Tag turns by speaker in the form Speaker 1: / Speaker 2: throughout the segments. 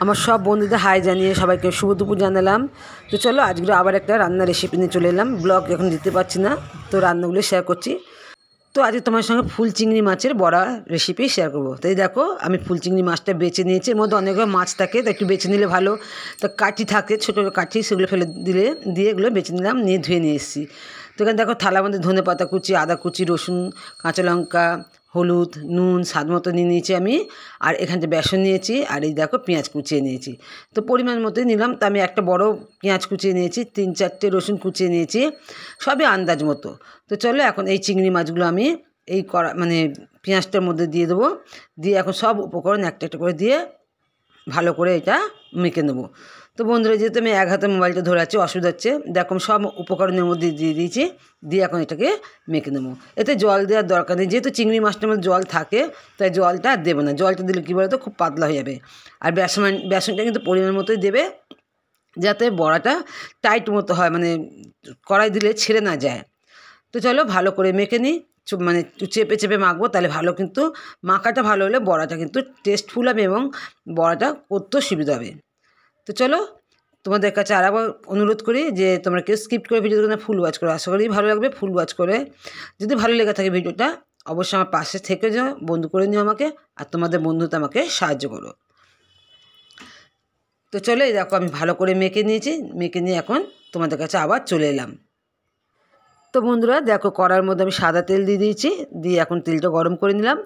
Speaker 1: আমার সব বন্ধুদের হাই জানিয়ে সবাইকে শুভ দুপুর জানালাম। তো চলো আজকে আবার একটা রান্নার রেসিপি নিয়ে চলে এলাম। ব্লগ এখন দিতে পারছি না, তো রান্নাগুলো শেয়ার করছি। তো আজকে তোমার সঙ্গে ফুল চিংড়ি মাছের বড়া রেসিপি শেয়ার করবো। তাই দেখো আমি ফুল চিংড়ি মাছটা বেছে নিয়েছি। এর মধ্যে অনেকগুলো মাছ থাকে, তো একটু বেছে নিলে ভালো। তো কাঠি থাকে, ছোটো কাঠি, সেগুলো ফেলে দিয়ে এগুলো বেছে নিলাম, নিয়ে ধুয়ে নিয়ে এসেছি। তো এখানে দেখো থালার মধ্যে ধনে পাতা কুচি, আদা কুচি, রসুন, কাঁচা লঙ্কা, হলুদ, নুন স্বাদ মতো নিয়ে নিয়েছি আমি। আর এখানটা বেসন নিয়েছি, আর এই দেখো পেঁয়াজ কুচিয়ে নিয়েছি। তো পরিমাণ মতোই নিলাম। তো আমি একটা বড় পেঁয়াজ কুচিয়ে নিয়েছি, 3-4টে রসুন কুচিয়ে নিয়েছি, সবই আন্দাজ মতো। তো চলো এখন এই চিংড়ি মাছগুলো আমি এই পেঁয়াজটার মধ্যে দিয়ে দেবো। দিয়ে এখন সব উপকরণ একটা একটা করে দিয়ে ভালো করে এটা মেখে নেবো। তো বন্ধুরা, যেহেতু আমি এক হাতে মোবাইলটা ধরে আছি, অসুবিধা হচ্ছে। দেখো সব উপকরণের মধ্যে দিয়ে দিয়েছি, দিয়ে এখন এটাকে মেখে নেবো। এতে জল দেওয়ার দরকার নেই, যেহেতু চিংড়ি মাছটার মধ্যে জল থাকে, তাই জলটা আর দেবো না। জলটা দিলে কী বলতো, খুব পাতলা হয়ে যাবে। আর বেসনটা কিন্তু পরিমাণ মতোই দেবে, যাতে বড়াটা টাইট মতো হয়, কড়াই দিলে ছেড়ে না যায়। তো চলো ভালো করে মেখে নিই, চেপে চেপে মাখবো, তাহলে ভালো, কিন্তু মাখাটা ভালো হলে বড়াটা কিন্তু টেস্টফুল হবে এবং বড়াটা করতেও সুবিধা হবে। তো চলো তোমাদের কাছে আরেকবার অনুরোধ করি যে তোমরা কেউ স্কিপ করে ভিডিওটা না, ফুল ওয়াচ করো। আশা করি ভালো লাগবে। ফুল ওয়াচ করে যদি ভালো লেগে থাকে ভিডিওটা, অবশ্যই আমার পাশে থেকে যাও, বন্ধু করে নিও আমাকে, আর তোমাদের বন্ধুতে আমাকে সাহায্য করো। তো চলো এই দেখো আমি ভালো করে মেখে নিয়েছি, মেখে নিয়ে এখন তোমাদের কাছে আবার চলে এলাম। তো বন্ধুরা দেখো, কড়ার মধ্যে আমি সাদা তেল দিয়ে দিয়েছি, দিয়ে এখন তেলটা গরম করে নিলাম।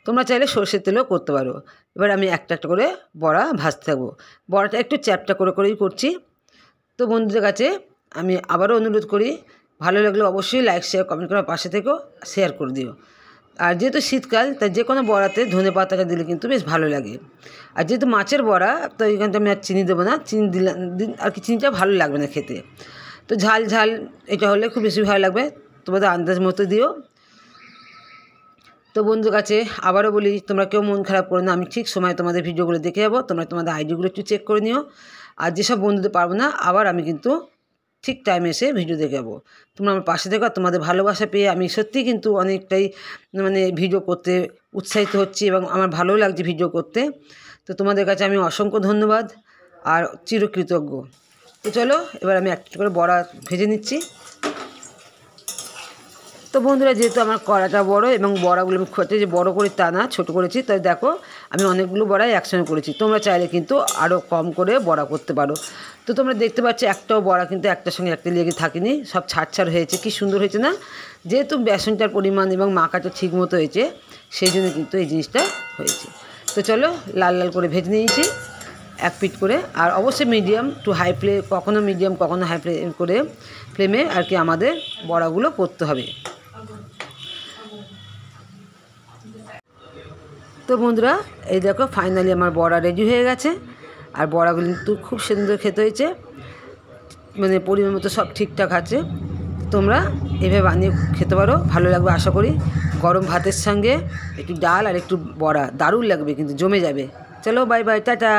Speaker 1: তোমরা চাইলে সর্ষের তেলও করতে পারো। এবার আমি একটা একটা করে বড়া ভাজতে থাকবো। বড়াটা একটু চ্যাপটা করেই করছি। তো বন্ধুদের কাছে আমি আবারও অনুরোধ করি, ভালো লাগলে অবশ্যই লাইক, শেয়ার, কমেন্ট করে পাশে থেকেও শেয়ার করে দিও। আর যেহেতু শীতকাল, তাই যে কোনো বড়াতে ধনে পাতাটা দিলে কিন্তু বেশ ভালো লাগে। আর যেহেতু মাছের বড়া, তো এখানটা আমি আর চিনি দেবো না। চিনি দিলাম আর কি, চিনিটা ভালো লাগবে না খেতে। তো ঝাল ঝাল এটা হলে খুব বেশি ভালো লাগবে, তোমাদের আন্দাজ মতো দিও। তো বন্ধুর কাছে আবারও বলি, তোমরা কেউ মন খারাপ করো না, আমি ঠিক সময় তোমাদের ভিডিওগুলো দেখে যাবো। তোমরা তোমাদের আইডিগুলো একটু চেক করে নিও। আর যেসব বন্ধুদের পারবো না, আবার আমি কিন্তু ঠিক টাইমে এসে ভিডিও দেখে যাবো। তোমরা আমার পাশে থেকো। তোমাদের ভালোবাসা পেয়ে আমি সত্যিই কিন্তু অনেকটাই ভিডিও করতে উৎসাহিত হচ্ছি, এবং আমার ভালোও লাগছে ভিডিও করতে। তো তোমাদের কাছে আমি অসংখ্য ধন্যবাদ আর চিরকৃতজ্ঞ। তো চলো এবার আমি একটা করে বড়া ভেজে নিচ্ছি। তো বন্ধুরা, যেহেতু আমার কড়াটা বড় এবং বড়াগুলো আমি খুঁজতে যে বড়ো করে তা না, ছোটো করেছি, তাই দেখো আমি অনেকগুলো বড়াই একসঙ্গে করেছি। তোমরা চাইলে কিন্তু আরও কম করে বড়া করতে পারো। তো তোমরা দেখতে পাচ্ছ একটাও বড়া কিন্তু একটার সঙ্গে একটা লেগে থাকেনি, সব ছাড় হয়েছে। কি সুন্দর হয়েছে না? যেহেতু বেসনটার পরিমাণ এবং মাখাটা ঠিক মতো হয়েছে, সেই জন্য কিন্তু এই জিনিসটা হয়েছে। তো চলো লাল লাল করে ভেজে নিয়েছি এক পিঠ করে। আর অবশ্যই মিডিয়াম টু হাই ফ্লেম, কখনো মিডিয়াম কখনো হাই ফ্লেম করে ফ্লেমে আর কি আমাদের বড়াগুলো করতে হবে। তো বন্ধুরা, এই দেখো ফাইনালি আমার বড়া রেডি হয়ে গেছে। আর বড়াগুলো কিন্তু খুব সুন্দর খেতে হয়েছে, পরিমাণ মতো সব ঠিকঠাক আছে। তোমরা এভাবে বানিয়ে খেতে পারো, ভালো লাগবে আশা করি। গরম ভাতের সঙ্গে একটু ডাল আর একটু বড়া দারুণ লাগবে, কিন্তু জমে যাবে। চলো বাই বাই, টাটা।